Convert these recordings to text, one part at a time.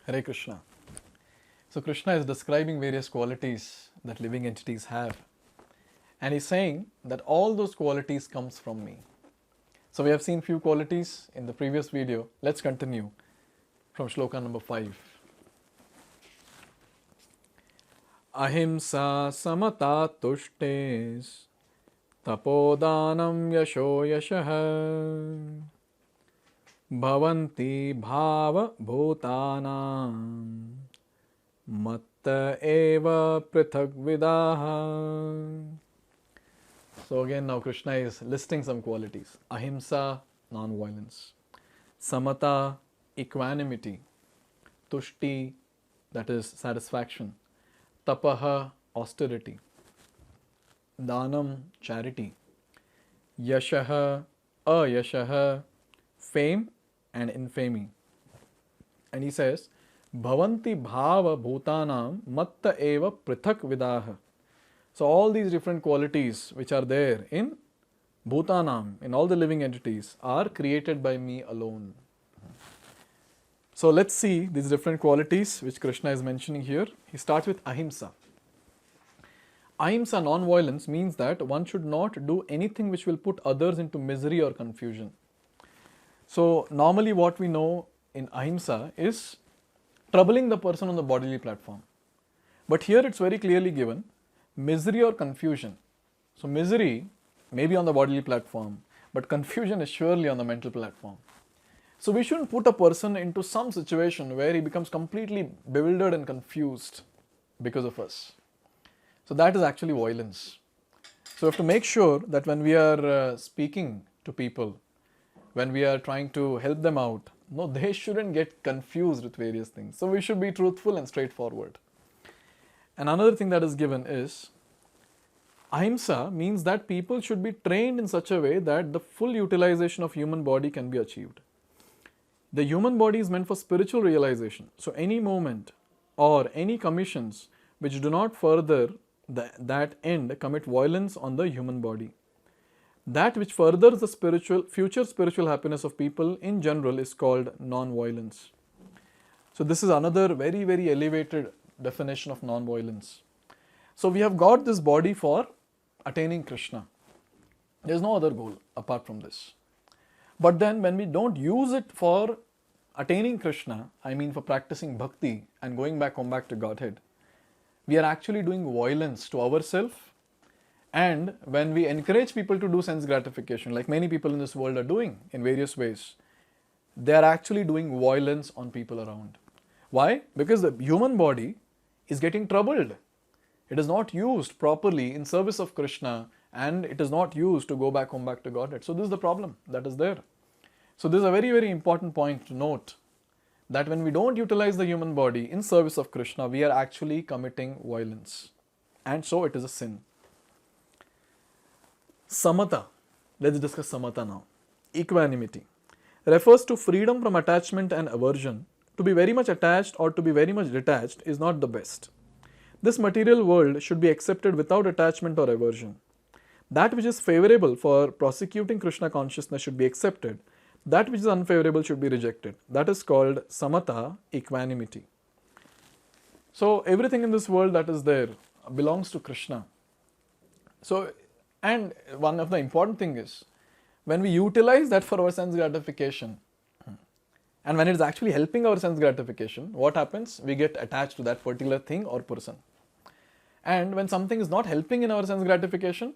Hare Krishna. So Krishna is describing various qualities that living entities have. And he's saying that all those qualities comes from me. So we have seen few qualities in the previous video. Let's continue from shloka number 5. Ahimsa samata tushtes tapodanam yasho yashah bhavanti bhava bhutanam matta eva prithak vidaha. So again now Krishna is listing some qualities. Ahimsa, non-violence. Samata, equanimity. Tushti, that is satisfaction. Tapaha, austerity. Danam, charity. Yashaha, ayashaha, fame and infamy. And he says, Bhavanti bhava bhutanam matta eva prithak vidaha. So all these different qualities which are there in bhutanam, in all the living entities, are created by me alone. So let's see these different qualities which Krishna is mentioning here. He starts with ahimsa. Ahimsa, non-violence, means that one should not do anything which will put others into misery or confusion. So normally what we know in ahimsa is troubling the person on the bodily platform. But here it's very clearly given, misery or confusion. So misery may be on the bodily platform, but confusion is surely on the mental platform. So we shouldn't put a person into some situation where he becomes completely bewildered and confused because of us. So that is actually violence. So we have to make sure that when we are speaking to people, when we are trying to help them out, no, they shouldn't get confused with various things. So we should be truthful and straightforward. And another thing that is given is, ahimsa means that people should be trained in such a way that the full utilization of human body can be achieved. The human body is meant for spiritual realization. So any moment or any commissions which do not further that end commit violence on the human body. That which furthers the future spiritual happiness of people in general is called non-violence. So this is another very, very elevated definition of non-violence. So we have got this body for attaining Krishna. There is no other goal apart from this. But then when we don't use it for attaining Krishna, I mean for practicing bhakti and going back to Godhead, we are actually doing violence to ourselves. And when we encourage people to do sense gratification, like many people in this world are doing in various ways, they are actually doing violence on people around. Why? Because the human body is getting troubled. It is not used properly in service of Krishna, and it is not used to go back to Godhead. So this is the problem that is there. So this is a very, very important point to note, that when we don't utilize the human body in service of Krishna, we are actually committing violence. And so it is a sin. Samata. Let's discuss samata now. Equanimity refers to freedom from attachment and aversion. To be very much attached or to be very much detached is not the best. This material world should be accepted without attachment or aversion. That which is favorable for prosecuting Krishna consciousness should be accepted. That which is unfavorable should be rejected. That is called samata, equanimity. So everything in this world that is there belongs to Krishna. So, and one of the important thing is, when we utilize that for our sense gratification, and when it is actually helping our sense gratification, what happens? We get attached to that particular thing or person. And when something is not helping in our sense gratification,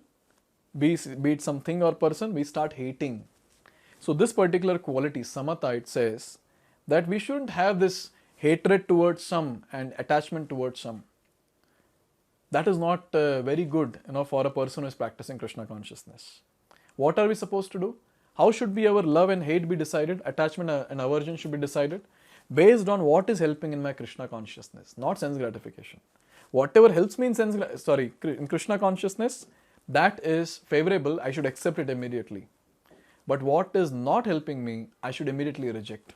be it something or person, we start hating. So this particular quality, samata, it says that we shouldn't have this hatred towards some and attachment towards some. That is not very good, for a person who is practicing Krishna consciousness. What are we supposed to do? How should be our love and hate be decided? Attachment and aversion should be decided based on what is helping in my Krishna consciousness, not sense gratification. Whatever helps me in Krishna consciousness, that is favorable, I should accept it immediately. But what is not helping me, I should immediately reject.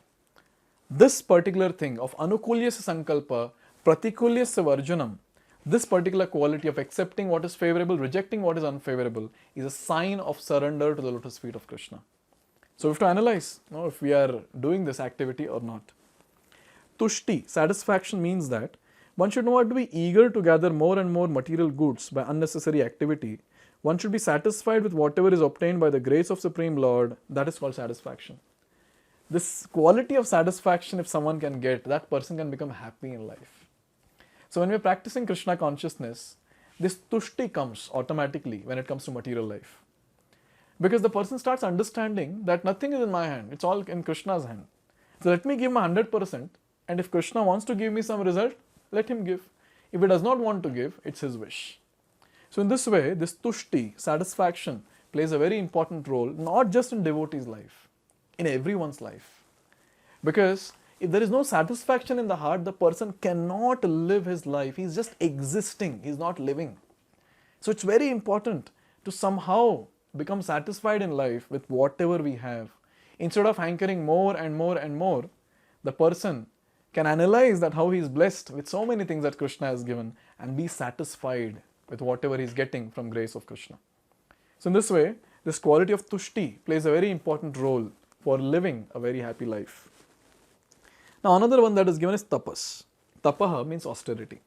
This particular thing of anukulyasya sankalpa, pratikulyasya varjanam, this particular quality of accepting what is favorable, rejecting what is unfavorable, is a sign of surrender to the lotus feet of Krishna. So we have to analyze if we are doing this activity or not. tushti, satisfaction, means that one should not be eager to gather more and more material goods by unnecessary activity. One should be satisfied with whatever is obtained by the grace of Supreme Lord. That is called satisfaction. This quality of satisfaction, if someone can get, that person can become happy in life. So when we are practicing Krishna consciousness, this tushti comes automatically when it comes to material life. Because the person starts understanding that nothing is in my hand, it's all in Krishna's hand. So let me give my 100%, and if Krishna wants to give me some result, let him give. If he does not want to give, it's his wish. So in this way, this tushti, satisfaction, plays a very important role, not just in devotee's life, in everyone's life. Because if there is no satisfaction in the heart, the person cannot live his life. He's just existing, he's not living. So it's very important to somehow become satisfied in life with whatever we have. Instead of hankering more and more and more, the person can analyze that how he is blessed with so many things that Krishna has given and be satisfied with whatever he is getting from grace of Krishna. So in this way, this quality of tushti plays a very important role for living a very happy life. Now another one that is given is tapas. Tapaha means austerity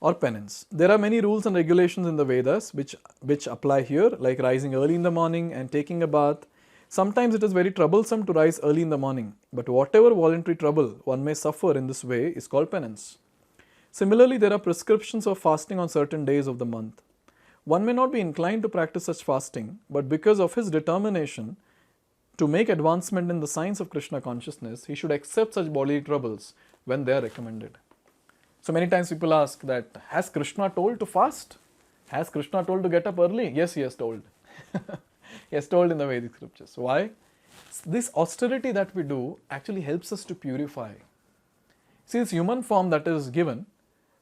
or penance. There are many rules and regulations in the Vedas which apply here, like rising early in the morning and taking a bath. Sometimes it is very troublesome to rise early in the morning, but whatever voluntary trouble one may suffer in this way is called penance. Similarly, there are prescriptions of fasting on certain days of the month. One may not be inclined to practice such fasting, but because of his determination to make advancement in the science of Krishna consciousness, he should accept such bodily troubles when they are recommended. So many times people ask that, has Krishna told to fast? Has Krishna told to get up early? Yes, he has told. He has told in the Vedic scriptures. Why? This austerity that we do actually helps us to purify. See, this human form that is given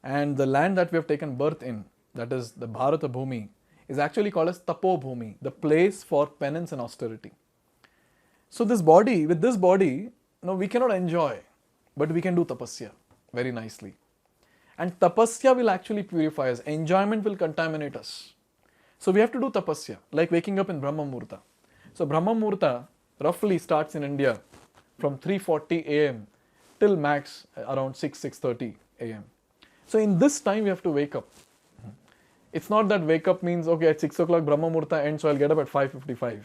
and the land that we have taken birth in, that is the Bharata Bhumi, is actually called as Tapo Bhumi, the place for penance and austerity. So this body, with this body, we cannot enjoy, but we can do tapasya very nicely. And tapasya will actually purify us. Enjoyment will contaminate us. So we have to do tapasya, like waking up in Brahma Muhurta. So Brahma Muhurta roughly starts in India from 3:40 a.m. till max around 6:30 a.m. So in this time we have to wake up. It's not that wake up means, okay, at 6 o'clock Brahma Muhurta ends, so I'll get up at 5:55.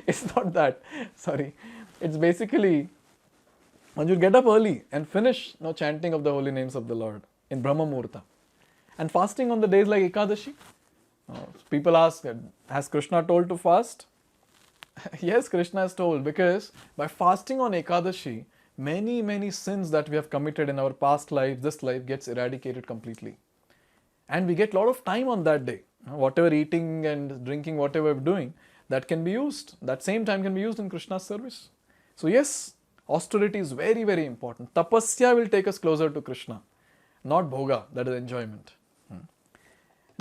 It's not that. Sorry. It's basically, when you get up early and finish chanting of the holy names of the Lord in Brahma Muhurta. And fasting on the days like Ekadashi. People ask, has Krishna told to fast? Yes, Krishna has told, because by fasting on Ekadashi, many sins that we have committed in our past life, this life gets eradicated completely. And we get a lot of time on that day. Whatever eating and drinking, whatever we're doing, that can be used. That same time can be used in Krishna's service. So yes, austerity is very important. Tapasya will take us closer to Krishna, not bhoga, that is enjoyment.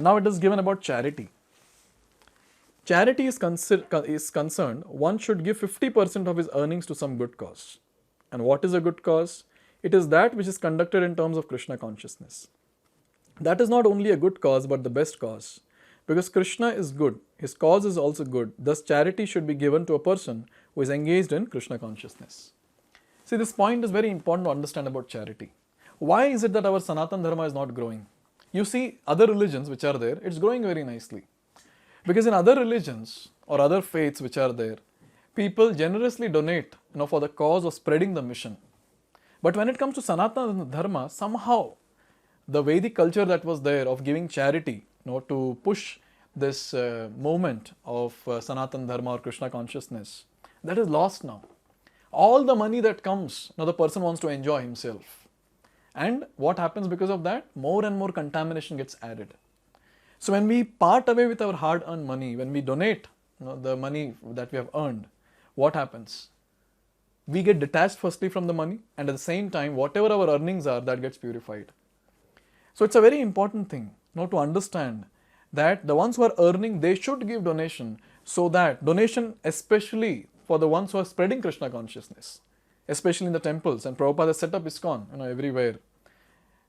Now it is given about charity. Charity is concerned, one should give 50% of his earnings to some good cause. And what is a good cause? It is that which is conducted in terms of Krishna consciousness. That is not only a good cause, but the best cause. Because Krishna is good, his cause is also good. Thus charity should be given to a person who is engaged in Krishna consciousness. See, this point is very important to understand about charity. Why is it that our Sanatana Dharma is not growing? You see, other religions which are there, it's growing very nicely. Because in other religions or other faiths which are there, people generously donate for the cause of spreading the mission. But when it comes to Sanatana Dharma, somehow the Vedic culture that was there of giving charity to push this movement of Sanatana Dharma or Krishna consciousness, that is lost now. All the money that comes, the person wants to enjoy himself. And what happens because of that? More and more contamination gets added. So when we part away with our hard-earned money, when we donate the money that we have earned, what happens? We get detached firstly from the money, and at the same time, whatever our earnings are, that gets purified. So it's a very important thing to understand that the ones who are earning, they should give donation, so that donation especially for the ones who are spreading Krishna consciousness, especially in the temples, and Prabhupada has set up ISKCON everywhere.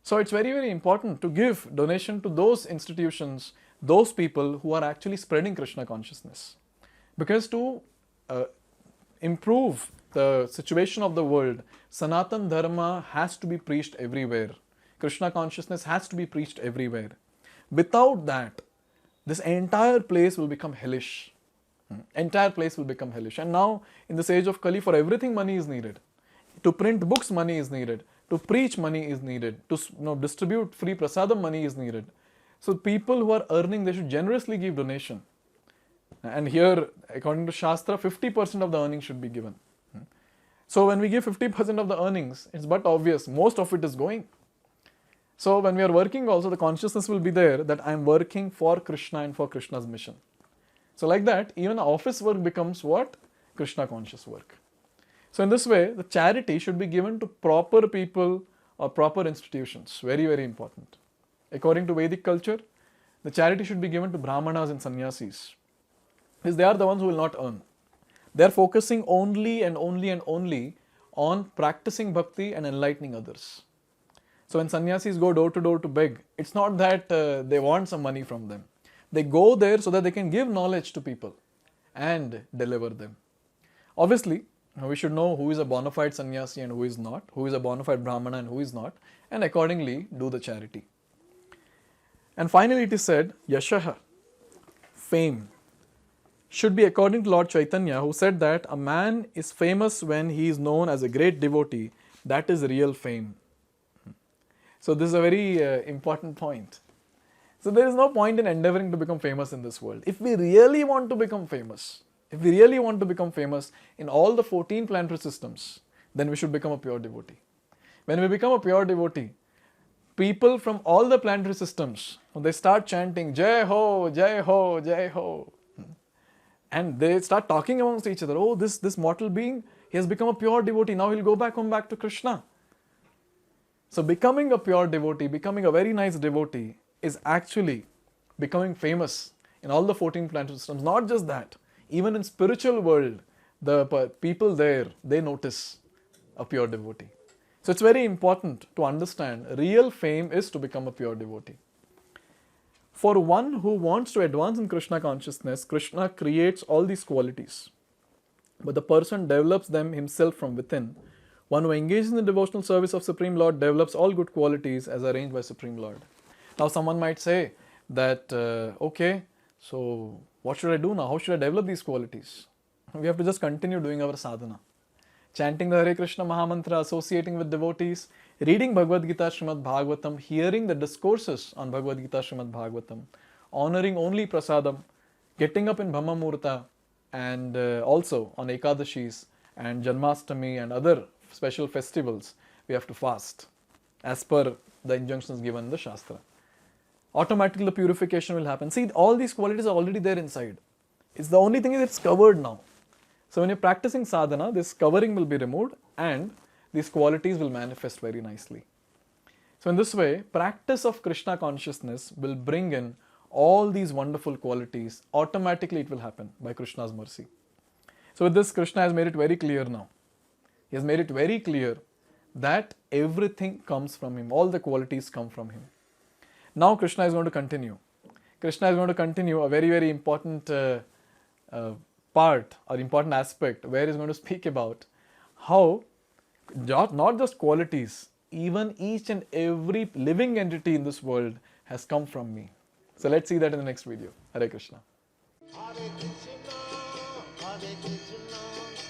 So it's very important to give donation to those institutions, those people who are actually spreading Krishna consciousness. Because to improve the situation of the world, Sanatan Dharma has to be preached everywhere. Krishna consciousness has to be preached everywhere. Without that, this entire place will become hellish. Entire place will become hellish. And now, in this age of Kali, for everything money is needed. To print books, money is needed. To preach, money is needed. To distribute free prasadam, money is needed. So people who are earning, they should generously give donation. And here, according to Shastra, 50% of the earnings should be given. So when we give 50% of the earnings, it's but obvious, most of it is going. So when we are working also, the consciousness will be there that I am working for Krishna and for Krishna's mission. So like that, even office work becomes what? Krishna conscious work. So in this way, the charity should be given to proper people or proper institutions. Very, very important. According to Vedic culture, the charity should be given to Brahmanas and Sannyasis. Because they are the ones who will not earn. They are focusing only and only and only on practicing bhakti and enlightening others. So when sannyasis go door to door to beg, it's not that they want some money from them. They go there so that they can give knowledge to people and deliver them. Obviously, we should know who is a bona fide sannyasi and who is not, who is a bona fide brahmana and who is not, and accordingly do the charity. And finally it is said, Yashaha, fame, should be according to Lord Chaitanya, who said that a man is famous when he is known as a great devotee. That is real fame. So this is a very important point. So there is no point in endeavoring to become famous in this world. If we really want to become famous, in all the 14 planetary systems, then we should become a pure devotee. When we become a pure devotee, people from all the planetary systems, they start chanting Jai Ho, Jai Ho, Jai Ho. And they start talking amongst each other. Oh, this mortal being, he has become a pure devotee. Now he'll come back to Krishna. So becoming a pure devotee, becoming a very nice devotee is actually becoming famous in all the 14 planetary systems. Not just that, even in spiritual world, the people there, they notice a pure devotee. So it's very important to understand real fame is to become a pure devotee. For one who wants to advance in Krishna consciousness, Krishna creates all these qualities. But the person develops them himself from within. One who engages in the devotional service of Supreme Lord develops all good qualities as arranged by Supreme Lord. Now someone might say that, okay, so what should I do now? How should I develop these qualities? We have to just continue doing our sadhana. Chanting the Hare Krishna Mahamantra, associating with devotees, reading Bhagavad Gita Srimad Bhagavatam, hearing the discourses on Bhagavad Gita Srimad Bhagavatam, honoring only prasadam, getting up in Brahma Muhurta, and also on Ekadashis and Janmashtami and other special festivals, we have to fast as per the injunctions given in the Shastra. Automatically the purification will happen. See, all these qualities are already there inside. It's the only thing is it's covered now. So when you're practicing sadhana, this covering will be removed and these qualities will manifest very nicely. So in this way, practice of Krishna consciousness will bring in all these wonderful qualities. Automatically it will happen by Krishna's mercy. So with this, Krishna has made it very clear now. He has made it very clear that everything comes from him. All the qualities come from him. Now Krishna is going to continue. Krishna is going to continue a very, very important part or important aspect where he is going to speak about how not just qualities, even each and every living entity in this world has come from me. So let's see that in the next video. Hare Krishna. Hare Krishna, Hare Krishna,